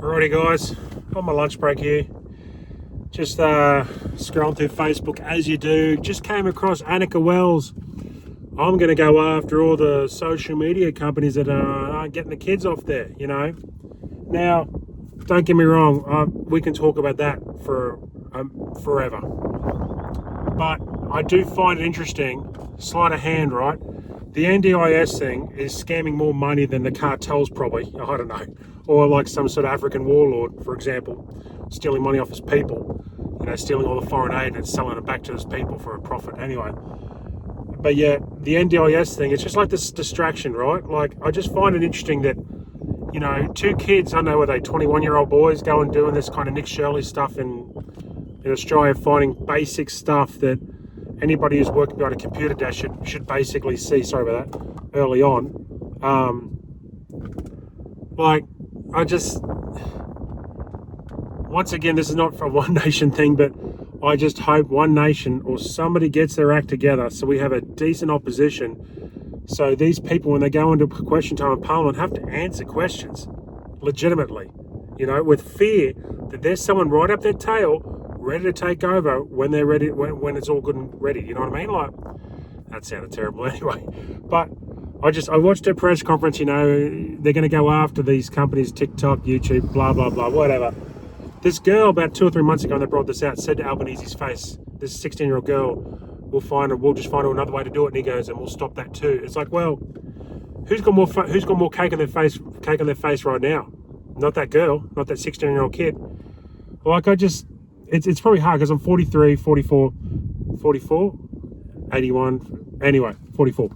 Alrighty guys, on my lunch break here, just scrolling through Facebook as you do, just came across Annika Wells. I'm going to go after all the social media companies that aren't getting the kids off there, you know. Now, don't get me wrong, we can talk about that for forever. But I do find it interesting, sleight of hand, right? The NDIS thing is scamming more money than the cartels probably, I don't know. Or like some sort of African warlord, for example, stealing money off his people, you know, stealing all the foreign aid and selling it back to his people for a profit anyway. But yeah, the NDIS thing, it's just like this distraction, right? Like, I just find it interesting that, you know, two kids, I don't know, were they 21-year-old boys going doing this kind of Nick Shirley stuff in Australia, finding basic stuff that anybody who's working behind a computer desk should basically see, sorry about that, early on. Once again, this is not for a One Nation thing, but I just hope One Nation or somebody gets their act together so we have a decent opposition. So these people, when they go into question time in Parliament, have to answer questions legitimately, you know, with fear that there's someone right up their tail ready to take over when they're ready, when it's all good and ready. You know what I mean? Like, that sounded terrible anyway. But I watched a press conference, you know, they're going to go after these companies, TikTok, YouTube, blah, blah, blah, whatever. This girl, about 2 or 3 months ago, and they brought this out, said to Albanese's face, this 16-year-old girl, we'll just find another way to do it. And he goes, and we'll stop that too. It's like, well, who's got more cake on their face right now? Not that girl, not that 16-year-old kid. Like, it's probably hard because I'm 43, 44, 81, anyway, 44.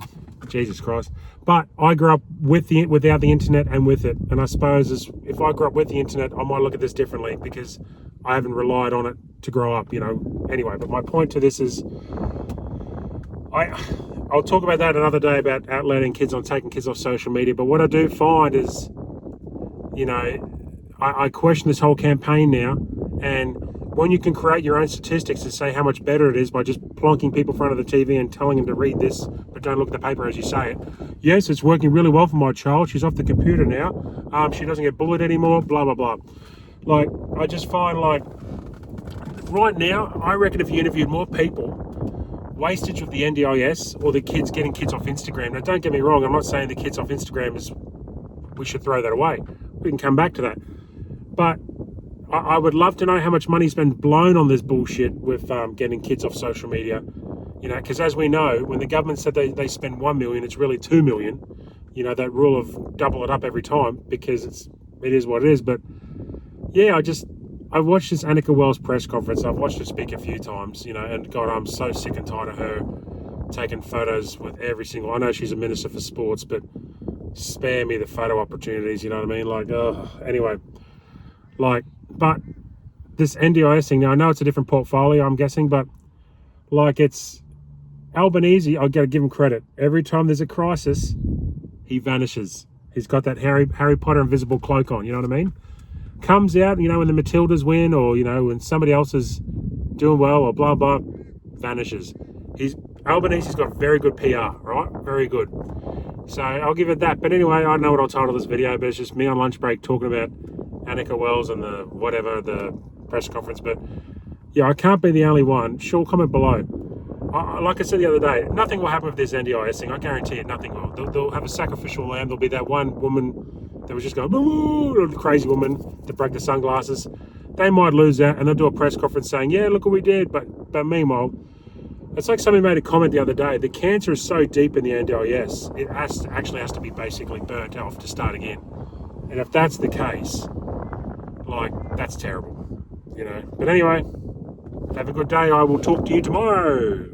Jesus Christ. But I grew up without the internet and with it. And I suppose if I grew up with the internet, I might look at this differently because I haven't relied on it to grow up, you know. Anyway, but my point to this is I'll talk about that another day about outletting kids on taking kids off social media. But what I do find is, you know, I question this whole campaign now. And when you can create your own statistics and say how much better it is by just plonking people in front of the TV and telling them to read this, but don't look at the paper as you say it. Yes, it's working really well for my child. She's off the computer now. She doesn't get bullied anymore, blah, blah, blah. Like, I just find, like, right now, I reckon if you interviewed more people, wastage of the NDIS or the kids getting kids off Instagram. Now, don't get me wrong. I'm not saying the kids off Instagram we should throw that away. We can come back to that. But I would love to know how much money's been blown on this bullshit with getting kids off social media. You know, because as we know, when the government said they spend 1 million, it's really 2 million. You know, that rule of double it up every time because it is what it is. But yeah, I watched this Annika Wells press conference. I've watched her speak a few times, you know, and God, I'm so sick and tired of her taking photos with every single. I know she's a minister for sports, but spare me the photo opportunities. You know what I mean? Like, anyway, like. But this NDIS thing, now I know it's a different portfolio, I'm guessing, but like it's Albanese, I've got to give him credit. Every time there's a crisis, he vanishes. He's got that Harry Potter invisible cloak on, you know what I mean? Comes out, you know, when the Matildas win or, you know, when somebody else is doing well or blah, blah, vanishes. Albanese's got very good PR, right? Very good. So I'll give it that. But anyway, I don't know what I'll title this video, but it's just me on lunch break talking about Annika Wells and the press conference. But yeah, I can't be the only one. Sure, comment below. Like I said the other day, nothing will happen with this NDIS thing. I guarantee it, nothing will. They'll have a sacrificial lamb. There'll be that one woman that was just going, "Ooh," the crazy woman that broke the sunglasses. They might lose that, and they'll do a press conference saying, "Yeah, look what we did." But meanwhile, it's like somebody made a comment the other day. The cancer is so deep in the NDIS, it actually has to be basically burnt off to start again. And if that's the case, like, that's terrible, you know. But anyway, have a good day. I will talk to you tomorrow.